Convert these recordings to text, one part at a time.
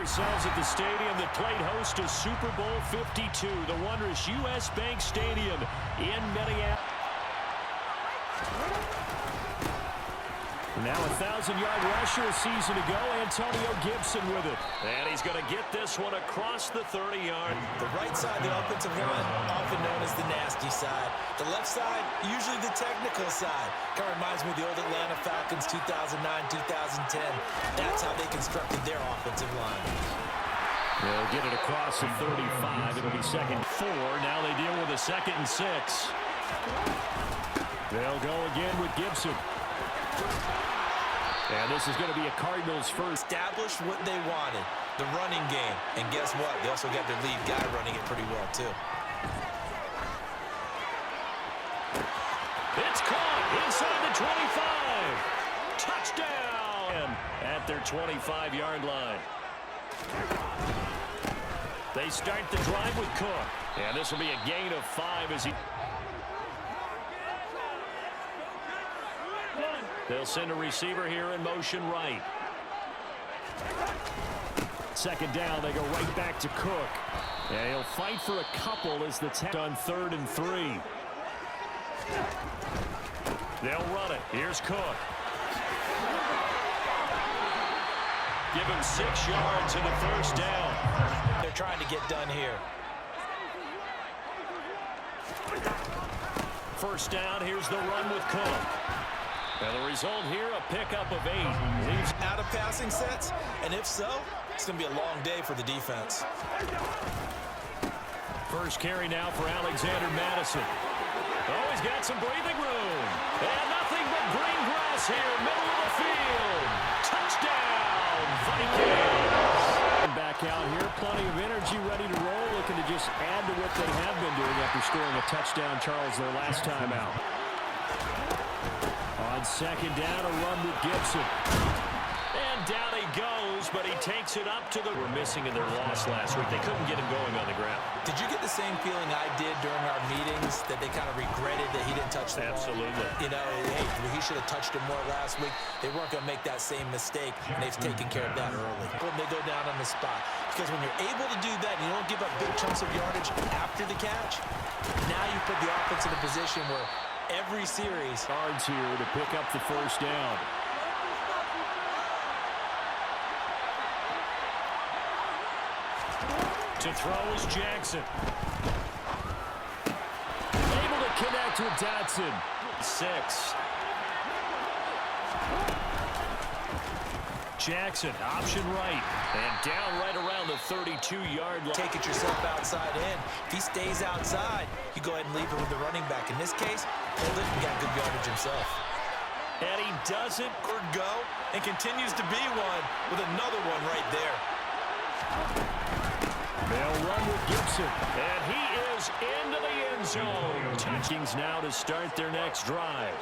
ourselves at the stadium that played host to Super Bowl 52, the wondrous U.S. Bank Stadium in Minneapolis. Now a 1,000-yard rusher a season ago, Antonio Gibson with it. And he's going to get this one across the 30-yard. The right side, the offensive line, often known as the nasty side. The left side, usually the technical side. Kind of reminds me of the old Atlanta Falcons 2009, 2010. That's how they constructed their offensive line. They'll get it across the 35. It'll be 2nd and 4. Now they deal with a 2nd and 6. They'll go again with Gibson. And this is going to be a Cardinals first. Established what they wanted, the running game. And guess what? They also got their lead guy running it pretty well, too. It's caught inside the 25. Touchdown at their 25-yard line. They start the drive with Cook. And this will be a gain of 5 as he... They'll send a receiver here in motion right. 2nd down, they go right back to Cook. And he'll fight for a couple as the on 3rd and 3. They'll run it. Here's Cook. Give him 6 yards and a first down. They're trying to get done here. First down, here's the run with Cook. And the result here, a pickup of 8. Leaves out of passing sets, and if so, it's going to be a long day for the defense. First carry now for Alexander Madison. Oh, he's got some breathing room. And nothing but green grass here, middle of the field. Touchdown, Vikings. Back out here, plenty of energy, ready to roll, looking to just add to what they have been doing after scoring a touchdown, Charles, their last time out. On 2nd down, a run with Gibson. And down he goes, but he takes it up to the... We're missing in their loss last week. They couldn't get him going on the ground. Did you get the same feeling I did during our meetings, that they kind of regretted that he didn't touch the ball? Absolutely. You know, hey, he should have touched him more last week. They weren't going to make that same mistake, and they've taken care of that early. When they go down on the spot. Because when you're able to do that, and you don't give up big chunks of yardage after the catch, now you put the offense in a position where every series yards here to pick up the first down. To throw is Jackson. Able to connect with Dotson. 6. Jackson, option right. And down right around the 32-yard line. Take it yourself outside in. If he stays outside, you go ahead and leave it with the running back. In this case, hold it and got good yardage himself. And he doesn't go and continues to be one with another one right there. They'll run with Gibson. And he is into the end zone. Vikings now to start their next drive.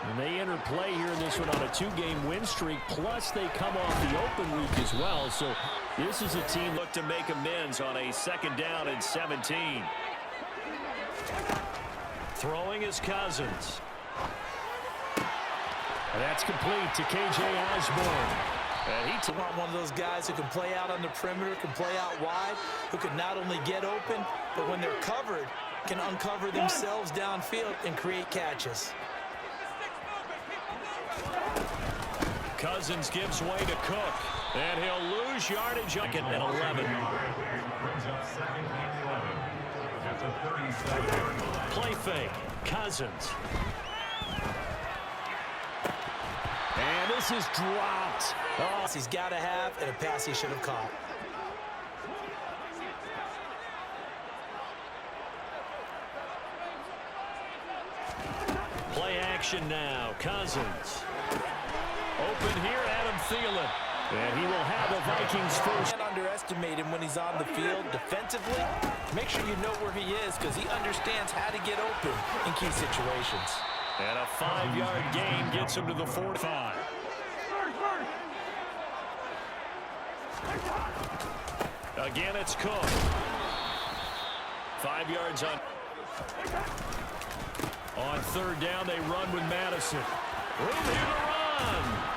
And they enter play here in this one on a 2-game win streak, plus they come off the open week as well. So this is a team look to make amends on a 2nd down and 17. Throwing is Cousins. And that's complete to K.J. Osborne. And he want one of those guys who can play out on the perimeter, can play out wide, who can not only get open, but when they're covered, can uncover themselves downfield and create catches. Cousins gives way to Cook, and he'll lose yardage at 11. Play fake, Cousins. And this is dropped. Oh, he's got to have, and a pass he should have caught. Play action now, Cousins. Open here, Adam Thielen. And he will have a Vikings first. Can't underestimate him when he's on the field defensively. Make sure you know where he is because he understands how to get open in key situations. And a 5-yard gain gets him to the 45. Again, it's Cook. 5 yards on. On 3rd down, they run with Madison. Room here to run.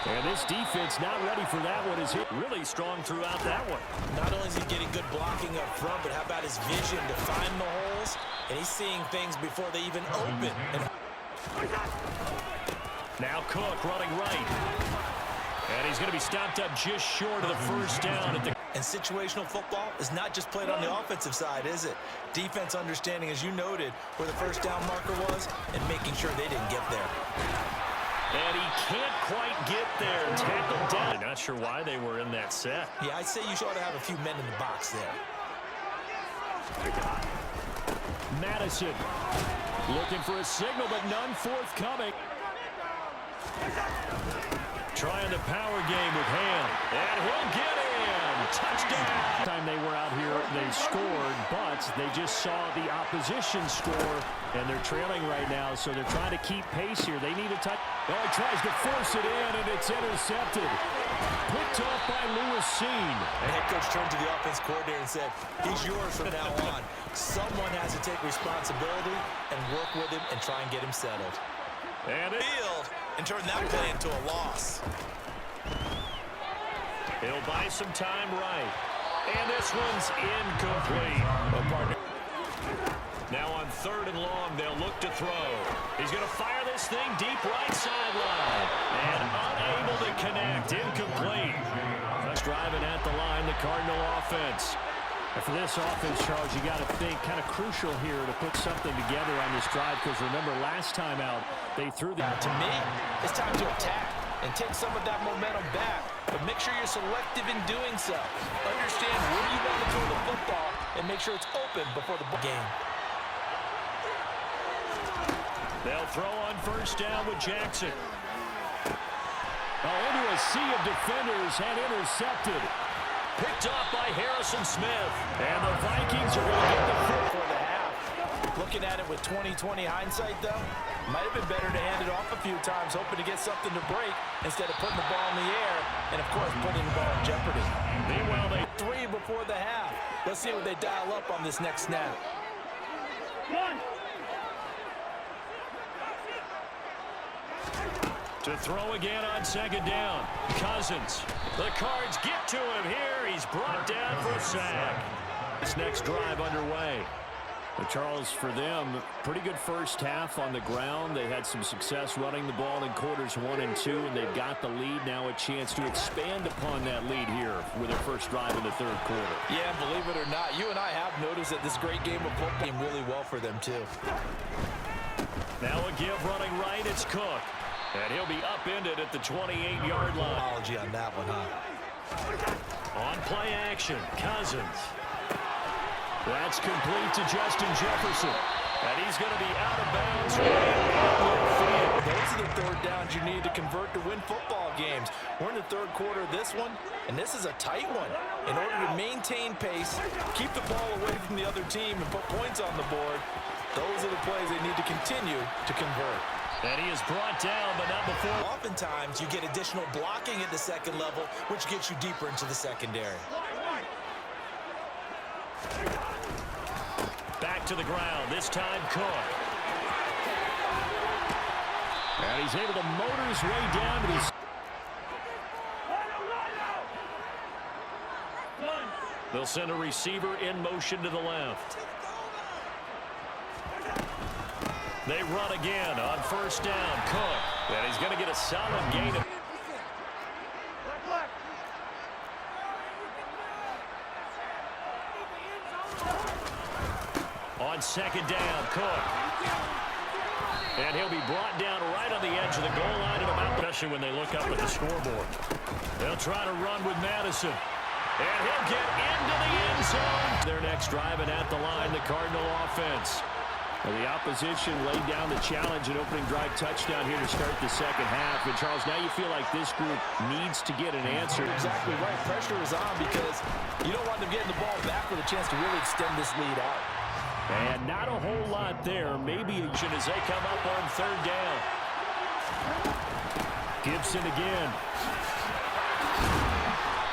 And this defense not ready for that one. Is hit really strong throughout that one. Not only is he getting good blocking up front, but how about his vision to find the holes? And he's seeing things before they even open. Now Cook running right. And he's going to be stopped up just short of the first down. And situational football is not just played on the offensive side, is it? Defense understanding, as you noted, where the first down marker was and making sure they didn't get there. And he can't quite get there. Tackled down. Not sure why they were in that set. Yeah, I'd say you ought to have a few men in the box there. Madison looking for a signal, but none forthcoming. Trying the power game with Ham. And he'll get in. Touchdown. Time they were out here, they scored, but they just saw the opposition score, and they're trailing right now, so they're trying to keep pace here. They need a touch. Oh, he tries to force it in, and it's intercepted. Picked off by Lewis Seen. The head coach turned to the offense coordinator and said, he's yours from now on. Someone has to take responsibility and work with him and try and get him settled. And Field and turn that play into a loss. He'll buy some time right. And this one's incomplete. Now on 3rd and long, they'll look to throw. He's going to fire this thing deep right sideline. And unable to connect. Incomplete. Just driving at the line, the Cardinal offense. And for this offense, Charles, you got to think kind of crucial here to put something together on this drive, because remember last time out, they threw the... To me, it's time to attack and take some of that momentum back. But make sure you're selective in doing so. Understand where you want to throw the football and make sure it's open before the game. They'll throw on 1st down with Jackson. Oh, into a sea of defenders and intercepted. Picked off by Harrison Smith. And the Vikings are going to get the foot for the half. Looking at it with 20/20 hindsight, though, might have been better to hand it off a few times, hoping to get something to break instead of putting the ball in the air and, of course, putting the ball in jeopardy. Meanwhile, they 3 before the half. Let's see what they dial up on this next snap. To throw again on 2nd down. Cousins. The Cards get to him here. He's brought down for a sack. This next drive underway. But Charles, for them, pretty good first half on the ground. They had some success running the ball in quarters 1 and 2, and they've got the lead. Now a chance to expand upon that lead here with their first drive in the 3rd quarter. Yeah, believe it or not, you and I have noticed that this great game of football came really well for them, too. Now a give running right. It's Cook. And he'll be upended at the 28-yard line. Apology on that one, huh? On play action, Cousins. That's complete to Justin Jefferson. And he's going to be out of bounds. Those are the 3rd downs you need to convert to win football games. We're in the 3rd quarter of this one, and this is a tight one. In order to maintain pace, keep the ball away from the other team, and put points on the board, those are the plays they need to continue to convert. And he is brought down, but not before. Oftentimes, you get additional blocking at the 2nd level, which gets you deeper into the secondary. Back to the ground, this time Cook. And he's able to motor his way down to his... They'll send a receiver in motion to the left. They run again on 1st down. Cook. And he's going to get a solid gain. On 2nd down, Cook. And he'll be brought down right on the edge of the goal line at about, especially when they look up at the scoreboard. They'll try to run with Madison. And he'll get into the end zone. Their next driving at the line, the Cardinal offense. The opposition laid down the challenge and opening drive touchdown here to start the 2nd half. And, Charles, now you feel like this group needs to get an answer. Exactly right. Pressure is on because you don't want them getting the ball back with a chance to really extend this lead out. And not a whole lot there. Maybe as they come up on 3rd down. Gibson again.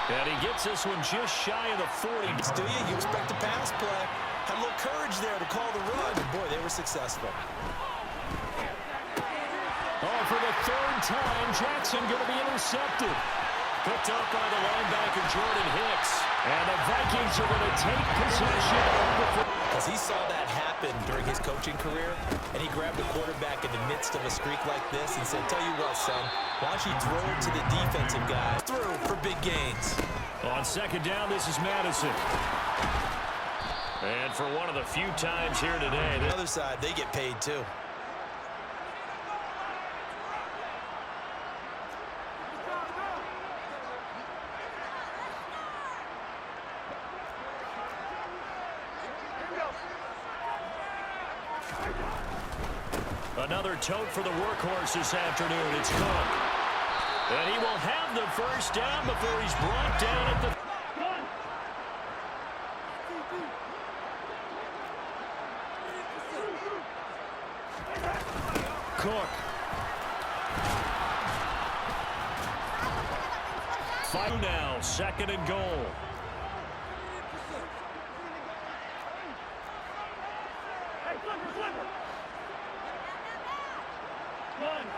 And he gets this one just shy of the 40. Do you expect a pass play? Had a little courage there to call the run. And boy, they were successful. Oh, for the third time, Jackson going to be intercepted. Picked up by the linebacker, Jordan Hicks. And the Vikings are going to take possession of the... Because he saw that happen during his coaching career, and he grabbed a quarterback in the midst of a streak like this and said, tell you what, son, why don't you throw it to the defensive guy through for big gains. On second down, this is Madison. And for one of the few times here today... On the other side, they get paid too. Another tote for the workhorse this afternoon. It's Cook. And he will have the first down before he's brought down at the... Cook. Fight now, second and goal.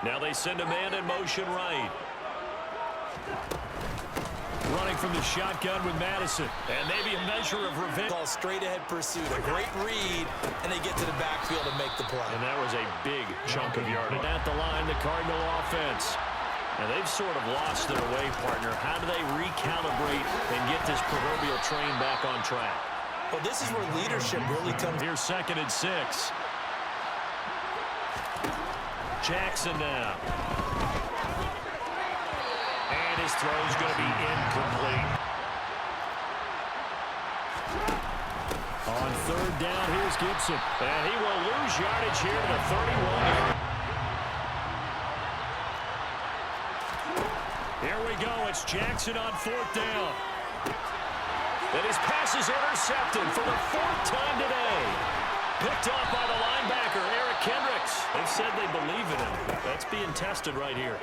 Now they send a man in motion right. Running from the shotgun with Madison. And maybe a measure of revenge. Call straight ahead pursuit. A great read, and they get to the backfield and make the play. And that was a big chunk of yardage. At the line, the Cardinal offense. And they've sort of lost their way, partner. How do they recalibrate and get this proverbial train back on track? Well, this is where leadership really comes. Here's second and 6. Jackson now. And his throw's going to be incomplete. On third down, here's Gibson. And he will lose yardage here to the 31. Here we go. It's Jackson on fourth down. And his pass is intercepted for the fourth time today. Picked off by the linebacker, Eric Kendricks. They've said they believe in him. That's being tested right here.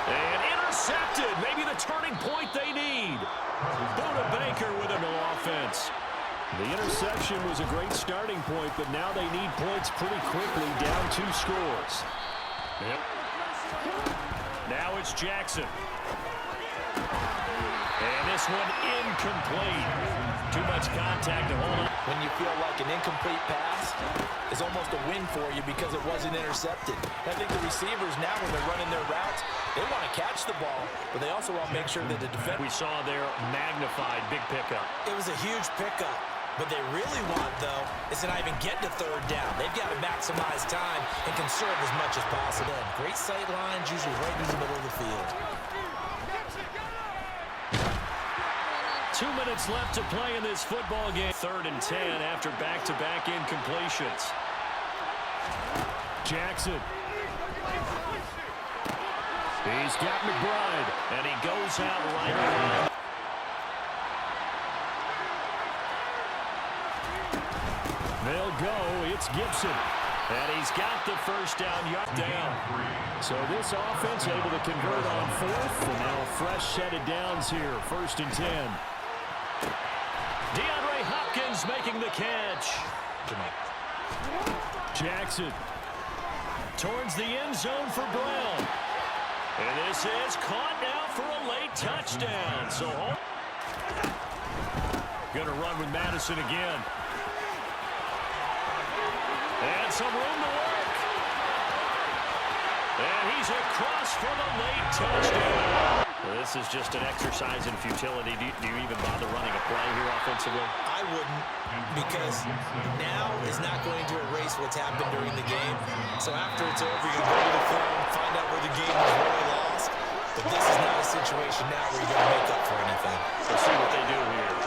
And intercepted. Maybe the turning point they need. Buda Baker with an offense. The interception was a great starting point, but now they need points pretty quickly, down 2 scores. Yep. Now it's Jackson. And this one incomplete. Too much contact to hold on. When you feel like an incomplete pass is almost a win for you because it wasn't intercepted. I think the receivers now, when they're running their routes, they want to catch the ball, but they also want to make sure that the defense... We saw their magnified big pickup. It was a huge pickup. What they really want, though, is to not even get to third down. They've got to maximize time and conserve as much as possible. Great sight lines, usually right in the middle of the field. 2 minutes left to play in this football game. 3rd and 10 after back-to-back incompletions. Jackson. He's got McBride, and he goes out right around. They'll go. It's Gibson. And he's got the first down. So this offense able to convert on 4th. And now a fresh set of downs here. 1st and 10. DeAndre Hopkins making the catch. Jackson towards the end zone for Brown. And this is caught now for a late touchdown. So going to run with Madison again. And some room to work. And he's across for the late touchdown. Well, this is just an exercise in futility. Do you even bother running a play here offensively? I wouldn't, because now is not going to erase what's happened during the game. So after it's over, you can go to the film, find out where the game was really lost. But this is not a situation now where you're going to make up for anything. We'll see what they do here.